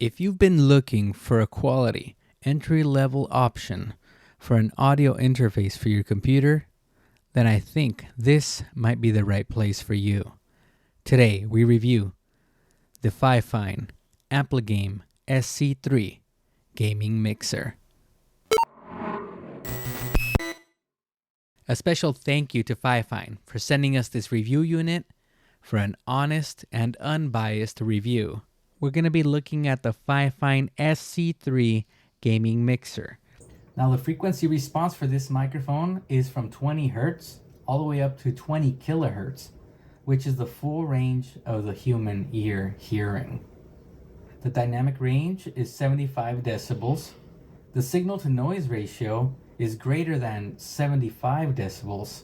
If you've been looking for a quality, entry-level option for an audio interface for your computer, then I think this might be the right place for you. Today, we review the Fifine Ampligame SC3 gaming mixer. A special thank you to Fifine for sending us this review unit for an honest and unbiased review. We're going to be looking at the Fifine SC3 gaming mixer. Now the frequency response for this microphone is from 20 Hertz all the way up to 20 kilohertz, which is the full range of the human ear hearing. The dynamic range is 75 decibels. The signal to noise ratio is greater than 75 decibels.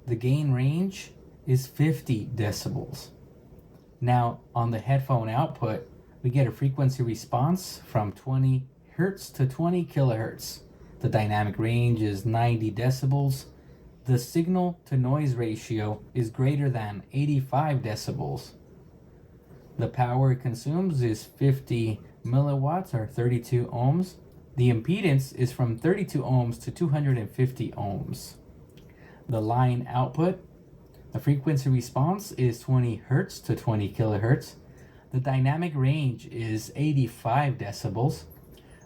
The gain range is 50 decibels. Now, on the headphone output, we get a frequency response from 20 Hertz to 20 kilohertz. The dynamic range is 90 decibels. The signal to noise ratio is greater than 85 decibels. The power it consumes is 50 milliwatts or 32 ohms. The impedance is from 32 ohms to 250 ohms. The line output, the frequency response is 20 Hertz to 20 kilohertz. The dynamic range is 85 decibels.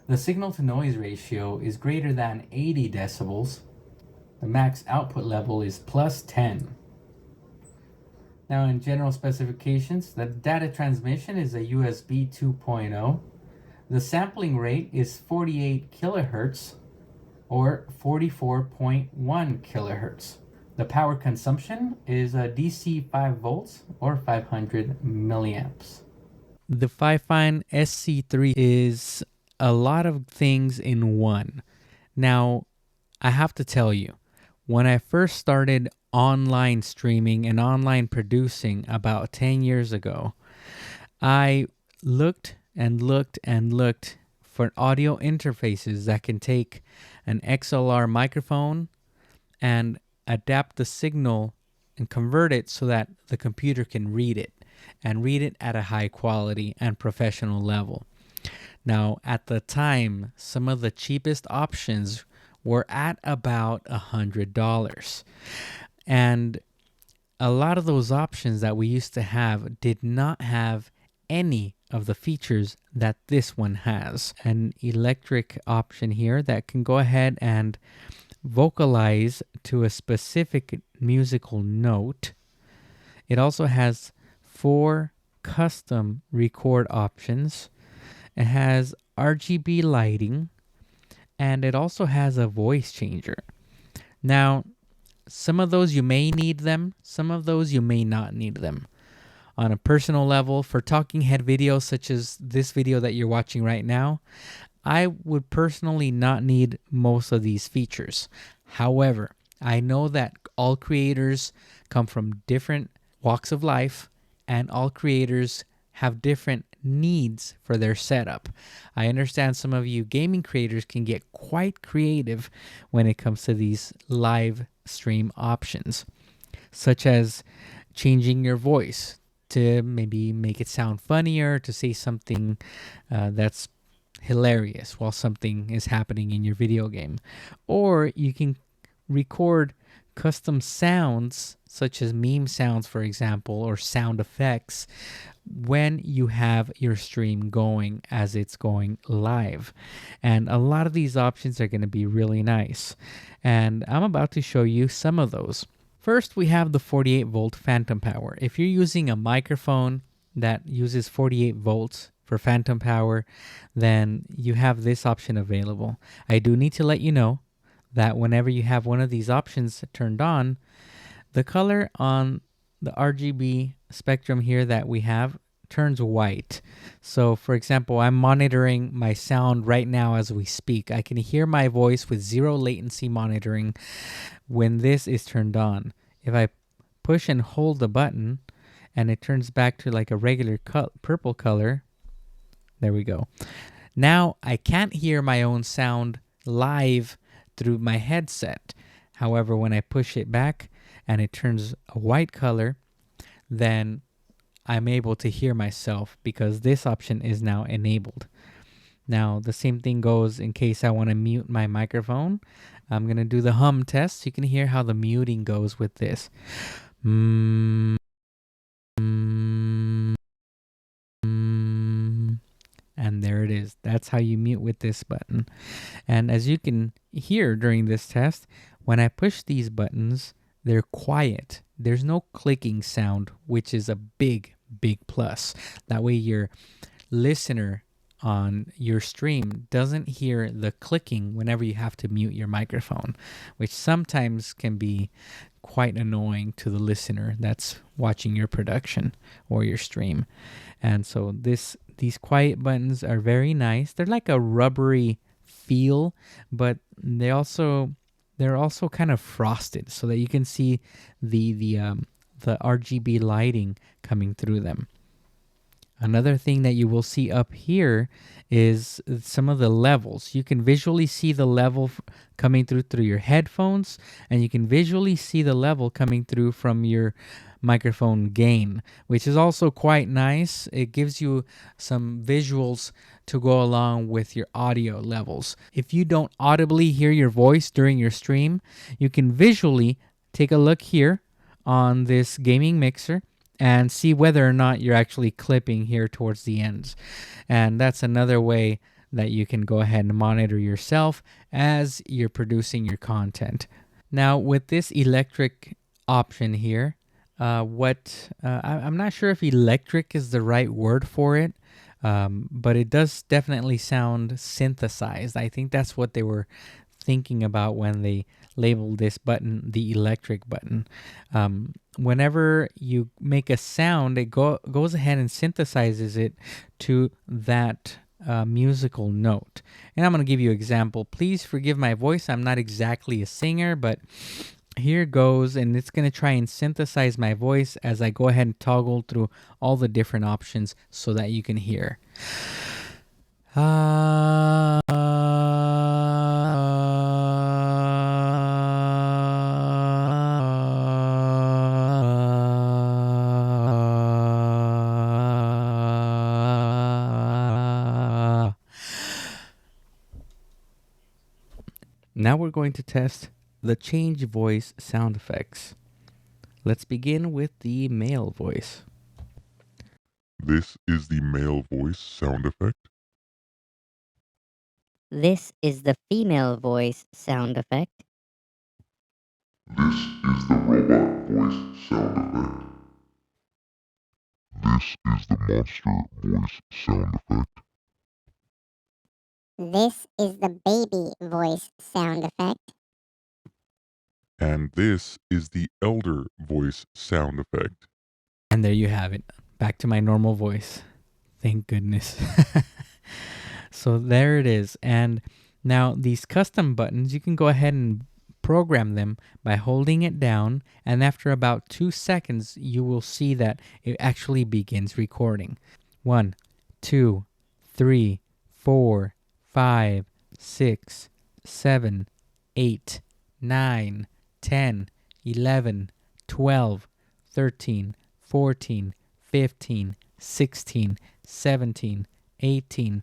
The signal to noise ratio is greater than 80 decibels. The max output level is plus 10. Now in general specifications, the data transmission is a USB 2.0. The sampling rate is 48 kilohertz or 44.1 kilohertz. The power consumption is a DC 5 volts or 500 milliamps. The Fifine SC3 is a lot of things in one. Now, I have to tell you, when I first started online streaming and online producing about 10 years ago, I looked and looked and looked for audio interfaces that can take an XLR microphone and adapt the signal and convert it so that the computer can read it and read it at a high quality and professional level. Now, at the time, some of the cheapest options were at about $100. And a lot of those options that we used to have did not have any of the features that this one has. An electric option here that can go ahead and vocalize to a specific musical note. It also has 4 custom record options. It has RGB lighting, and it also has a voice changer. Now, some of those you may need them, some of those you may not need them. On a personal level, for talking head videos such as this video that you're watching right now, I would personally not need most of these features. However, I know that all creators come from different walks of life, and all creators have different needs for their setup. I understand some of you gaming creators can get quite creative when it comes to these live stream options, such as changing your voice to maybe make it sound funnier, to say something that's hilarious while something is happening in your video game. Or you can record custom sounds such as meme sounds, for example, or sound effects when you have your stream going as it's going live. And a lot of these options are going to be really nice. And I'm about to show you some of those. First, we have the 48 volt phantom power. If you're using a microphone that uses 48 volts for phantom power, then you have this option available. I do need to let you know that whenever you have one of these options turned on, the color on the RGB spectrum here that we have turns white. So for example, I'm monitoring my sound right now as we speak. I can hear my voice with 0 latency monitoring when this is turned on. If I push and hold the button and it turns back to like a regular purple color, there we go. Now I can't hear my own sound live through my headset. However, when I push it back and it turns a white color, then I'm able to hear myself because this option is now enabled. Now, the same thing goes in case I want to mute my microphone. I'm going to do the hum test so you can hear how the muting goes with this. And there it is. That's how you mute with this button. And as you can hear during this test, when I push these buttons, they're quiet. There's no clicking sound, which is a big plus. That way your listener on your stream doesn't hear the clicking whenever you have to mute your microphone, which sometimes can be quite annoying to the listener that's watching your production or your stream. And so these quiet buttons are very nice. They're like a rubbery feel, but they're also kind of frosted so that you can see the RGB lighting coming through them. Another thing that you will see up here is some of the levels. You can visually see the level coming through your headphones, and you can visually see the level coming through from your microphone gain, which is also quite nice. It gives you some visuals to go along with your audio levels. If you don't audibly hear your voice during your stream, you can visually take a look here on this gaming mixer and see whether or not you're actually clipping here towards the ends. And that's another way that you can go ahead and monitor yourself as you're producing your content. Now, with this electric option here, I'm not sure if electric is the right word for it, but it does definitely sound synthesized. I think that's what they were thinking about when they labeled this button the electric button. Whenever you make a sound, it goes ahead and synthesizes it to that musical note. And I'm going to give you an example. Please forgive my voice. I'm not exactly a singer, but here goes, and it's going to try and synthesize my voice as I go ahead and toggle through all the different options so that you can hear. Now we're going to test the change voice sound effects. Let's begin with the male voice. This is the male voice sound effect. This is the female voice sound effect. This is the robot voice sound effect. This is the monster voice sound effect. This is the baby voice sound effect. And this is the elder voice sound effect. And there you have it. Back to my normal voice. Thank goodness. So there it is. And now these custom buttons, you can go ahead and program them by holding it down. And after about 2 seconds, you will see that it actually begins recording. 1, 2, 3, 4, 5, 6, 7, 8, 9, 10, 11, 12, 13, 14, 15, 16, 17, 18.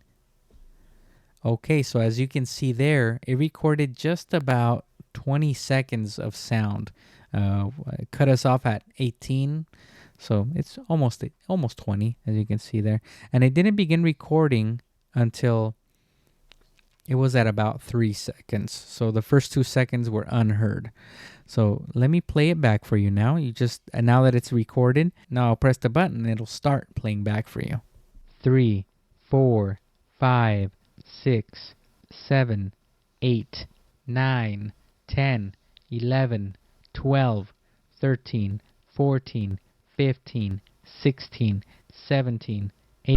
Okay, so as you can see there, it recorded just about 20 seconds of sound. It cut us off at 18, so it's almost 20, as you can see there. And it didn't begin recording until it was at about 3 seconds. So the first 2 seconds were unheard. So let me play it back for you now. Now that it's recorded, now I'll press the button and it'll start playing back for you. 3, 4, 5, 6, 7, 8, 9, 10, 11, 12, 13, 14, 15, 16, 17, 18.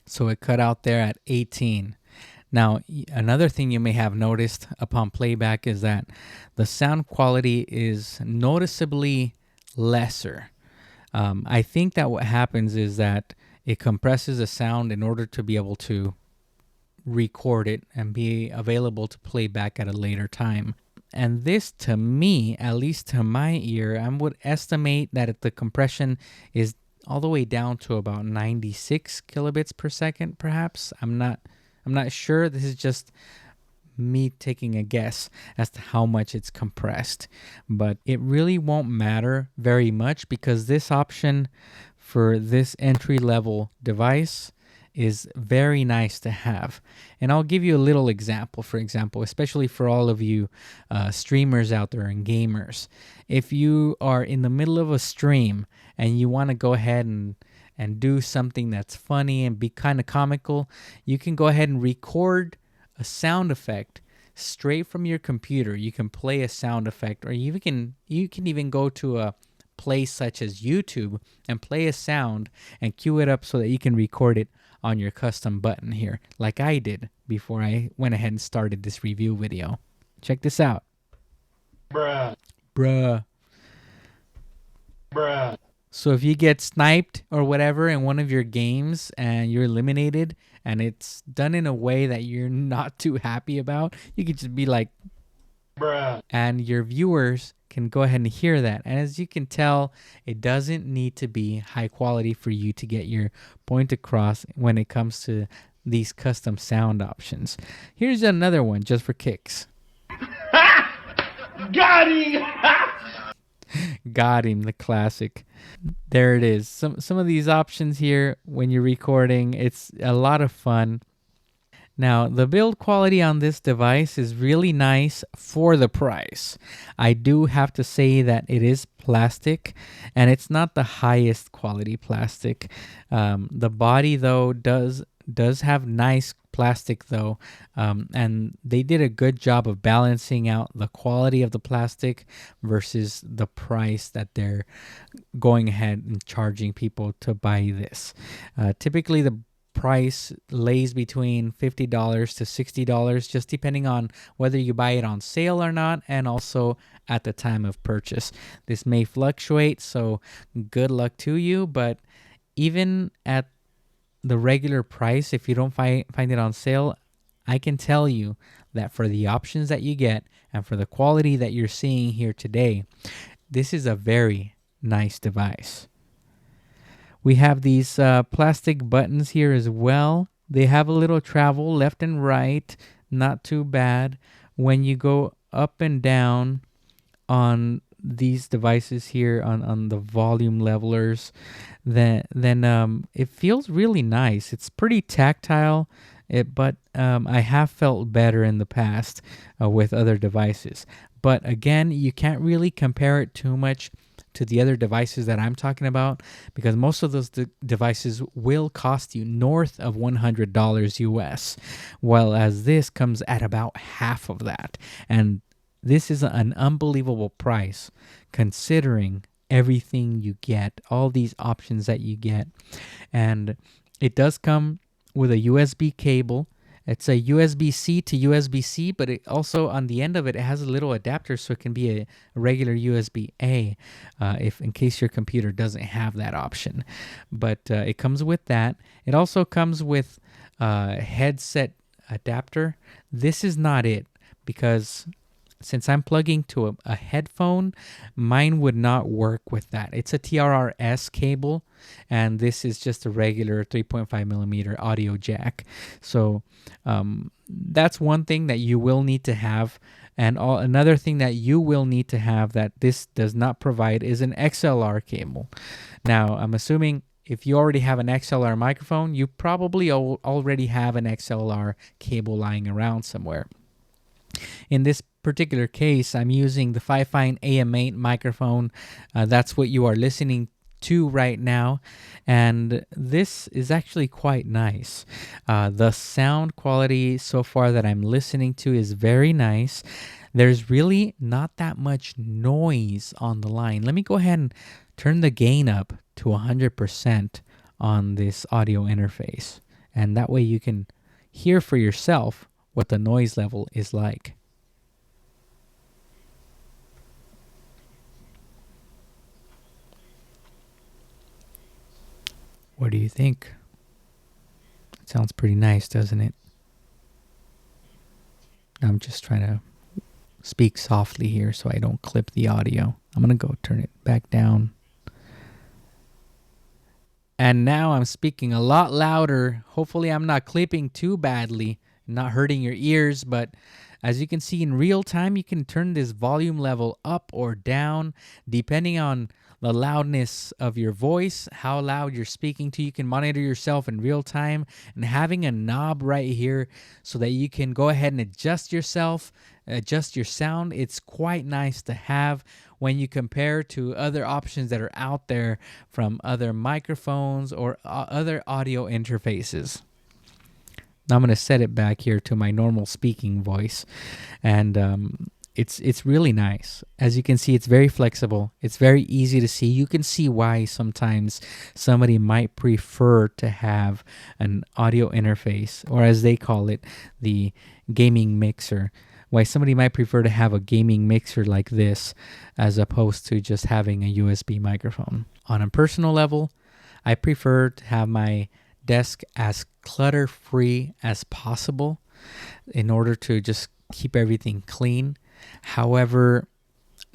So it cut out there at 18. Now, another thing you may have noticed upon playback is that the sound quality is noticeably lesser. I think that what happens is that it compresses the sound in order to be able to record it and be available to play back at a later time. And this, to me, at least to my ear, I would estimate that the compression is all the way down to about 96 kilobits per second, perhaps. I'm not sure. This is just me taking a guess as to how much it's compressed, but it really won't matter very much because this option for this entry level device is very nice to have. And I'll give you a little example, for example, especially for all of you streamers out there and gamers. If you are in the middle of a stream and you want to go ahead and do something that's funny and be kind of comical, you can go ahead and record a sound effect straight from your computer. You can play a sound effect, or you can even go to a place such as YouTube and play a sound and cue it up so that you can record it on your custom button here, like I did before I went ahead and started this review video. Check this out. Bruh. Bruh. Bruh. So if you get sniped or whatever in one of your games and you're eliminated and it's done in a way that you're not too happy about, you could just be like, bruh. And your viewers can go ahead and hear that. And as you can tell, it doesn't need to be high quality for you to get your point across when it comes to these custom sound options. Here's another one just for kicks. Got him! Got him, the classic. There it is. Some of these options here when you're recording, it's a lot of fun. Now, the build quality on this device is really nice for the price. I do have to say that it is plastic, and it's not the highest quality plastic. The body, though, does have nice plastic, though, and they did a good job of balancing out the quality of the plastic versus the price that they're going ahead and charging people to buy this. Typically, the price lays between $50 to $60, just depending on whether you buy it on sale or not, and also at the time of purchase. This may fluctuate, so good luck to you, but even at the regular price, if you don't find it on sale, I can tell you that for the options that you get and for the quality that you're seeing here today, this is a very nice device. We have these plastic buttons here as well. They have a little travel left and right, not too bad. When you go up and down on these devices here on the volume levelers, then it feels really nice. It's pretty tactile, but I have felt better in the past with other devices. But again, you can't really compare it too much to the other devices that I'm talking about, because most of those devices will cost you north of $100 US, while as this comes at about half of that. And this is an unbelievable price considering everything you get, all these options that you get. And it does come with a USB cable. It's a USB-C to USB-C, but it also on the end of it, it has a little adapter, so it can be a regular USB-A if in case your computer doesn't have that option. But it comes with that. It also comes with a headset adapter. This is not it, because since I'm plugging to a headphone, mine would not work with that. It's a TRRS cable, and this is just a regular 3.5 millimeter audio jack. So that's one thing that you will need to have. And another thing that you will need to have that this does not provide is an XLR cable. Now, I'm assuming if you already have an XLR microphone, you probably already have an XLR cable lying around somewhere. In this particular case, I'm using the Fifine AM8 microphone. That's what you are listening to right now, and this is actually quite nice. The sound quality so far that I'm listening to is very nice. There's really not that much noise on the line. Let me go ahead and turn the gain up to 100% on this audio interface, and that way you can hear for yourself what the noise level is like. What do you think? It sounds pretty nice, doesn't it? I'm just trying to speak softly here so I don't clip the audio. I'm going to go turn it back down. And now I'm speaking a lot louder. Hopefully I'm not clipping too badly, not hurting your ears, but as you can see in real time, you can turn this volume level up or down depending on the loudness of your voice, how loud you're speaking to. You can monitor yourself in real time, and having a knob right here so that you can go ahead and adjust yourself, adjust your sound. It's quite nice to have when you compare to other options that are out there from other microphones or other audio interfaces. Now I'm going to set it back here to my normal speaking voice, and it's really nice. As you can see, it's very flexible. It's very easy to see. You can see why sometimes somebody might prefer to have an audio interface, or as they call it, the gaming mixer. Why somebody might prefer to have a gaming mixer like this as opposed to just having a USB microphone. On a personal level, I prefer to have my desk as clutter-free as possible in order to just keep everything clean. However,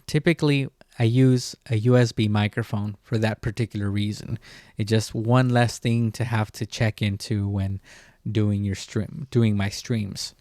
typically I use a USB microphone for that particular reason. It's just one less thing to have to check into when doing my streams.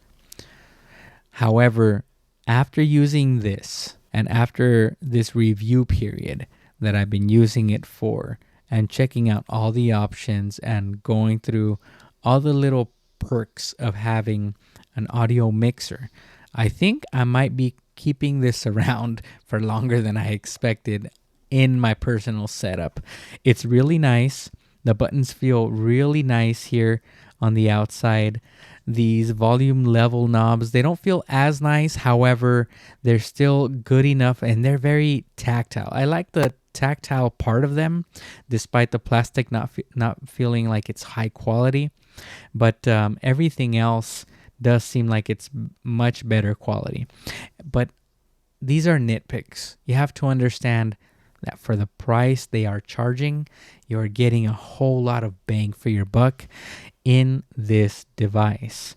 However, after using this and after this review period that I've been using it for, and checking out all the options and going through all the little perks of having an audio mixer, I think I might be keeping this around for longer than I expected in my personal setup. It's really nice. The buttons feel really nice here on the outside. These volume level knobs, they don't feel as nice. However, they're still good enough and they're very tactile. I like the tactile part of them, despite the plastic not feeling like it's high quality. But everything else does seem like it's much better quality. But these are nitpicks. You have to understand that for the price they are charging, you're getting a whole lot of bang for your buck in this device.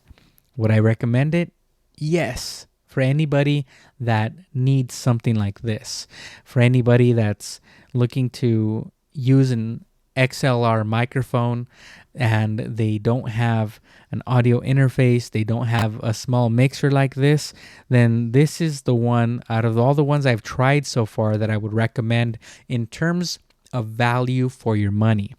Would I recommend it? Yes. For anybody that needs something like this. For anybody that's looking to use an XLR microphone and they don't have an audio interface, they don't have a small mixer like this, then this is the one out of all the ones I've tried so far that I would recommend in terms of value for your money.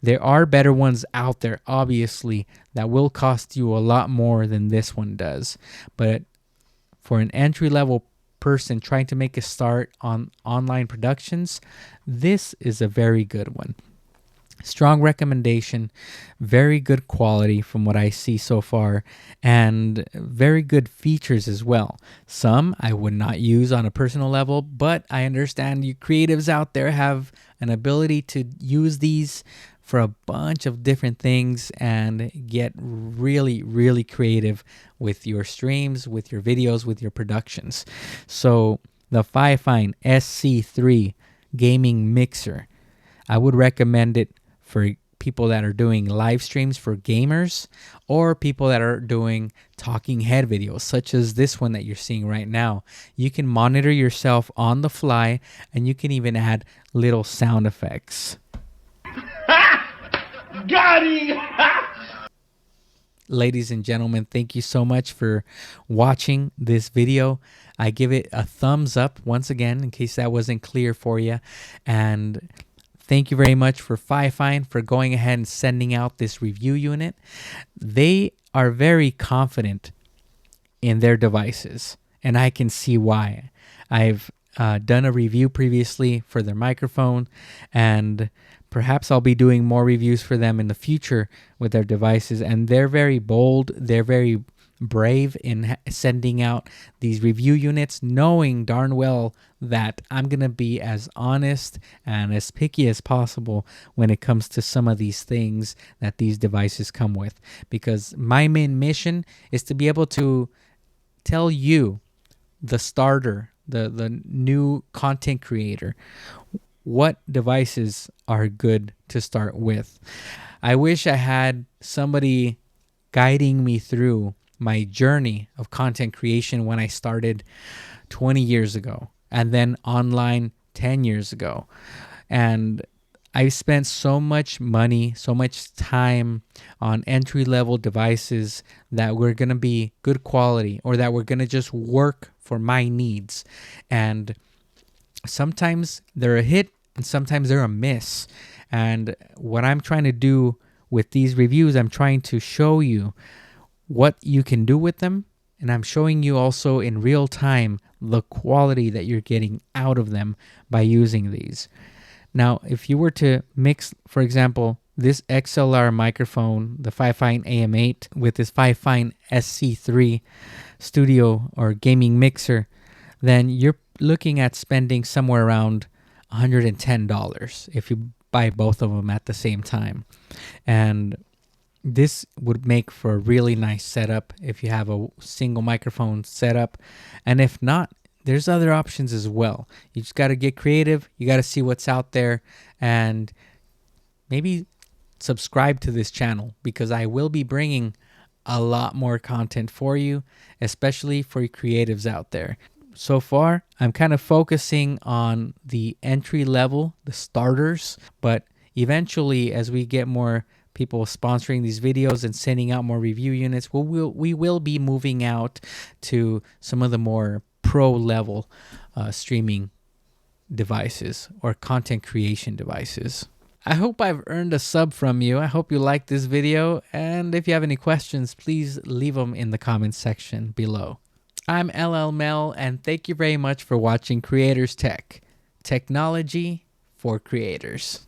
There are better ones out there, obviously, that will cost you a lot more than this one does. But for an entry-level person trying to make a start on online productions, this is a very good one. Strong recommendation, very good quality from what I see so far, and very good features as well. Some I would not use on a personal level, but I understand you creatives out there have an ability to use these for a bunch of different things and get really, really creative with your streams, with your videos, with your productions. So the Fifine SC3 gaming mixer, I would recommend it for people that are doing live streams for gamers or people that are doing talking head videos, such as this one that you're seeing right now. You can monitor yourself on the fly and you can even add little sound effects. Got him! Ladies and gentlemen, thank you so much for watching this video. I give it a thumbs up once again in case that wasn't clear for you. And thank you very much for Fifine for going ahead and sending out this review unit. They are very confident in their devices, and I can see why. I've done a review previously for their microphone, and perhaps I'll be doing more reviews for them in the future with their devices. And they're very bold. They're very brave in sending out these review units, knowing darn well that I'm going to be as honest and as picky as possible when it comes to some of these things that these devices come with. Because my main mission is to be able to tell you, the starter, the new content creator, what devices are good to start with. I wish I had somebody guiding me through my journey of content creation when I started 20 years ago and then online 10 years ago. And I've spent so much money, so much time on entry-level devices that were going to be good quality or that were going to just work for my needs. And sometimes they're a hit and sometimes they're a miss. And what I'm trying to do with these reviews, I'm trying to show you what you can do with them. And I'm showing you also in real time the quality that you're getting out of them by using these. Now, if you were to mix, for example, this XLR microphone, the Fifine AM8, with this Fifine SC3 studio or gaming mixer, then you're looking at spending somewhere around $110 if you buy both of them at the same time. And this would make for a really nice setup if you have a single microphone setup. And if not, there's other options as well. You just got to get creative. You got to see what's out there and maybe subscribe to this channel because I will be bringing a lot more content for you, especially for creatives out there. So far, I'm kind of focusing on the entry level, the starters, but eventually as we get more people sponsoring these videos and sending out more review units, we will be moving out to some of the more pro level streaming devices or content creation devices. I hope I've earned a sub from you. I hope you liked this video, and if you have any questions, please leave them in the comments section below. I'm LL Mel, and thank you very much for watching Creators Tech, technology for creators.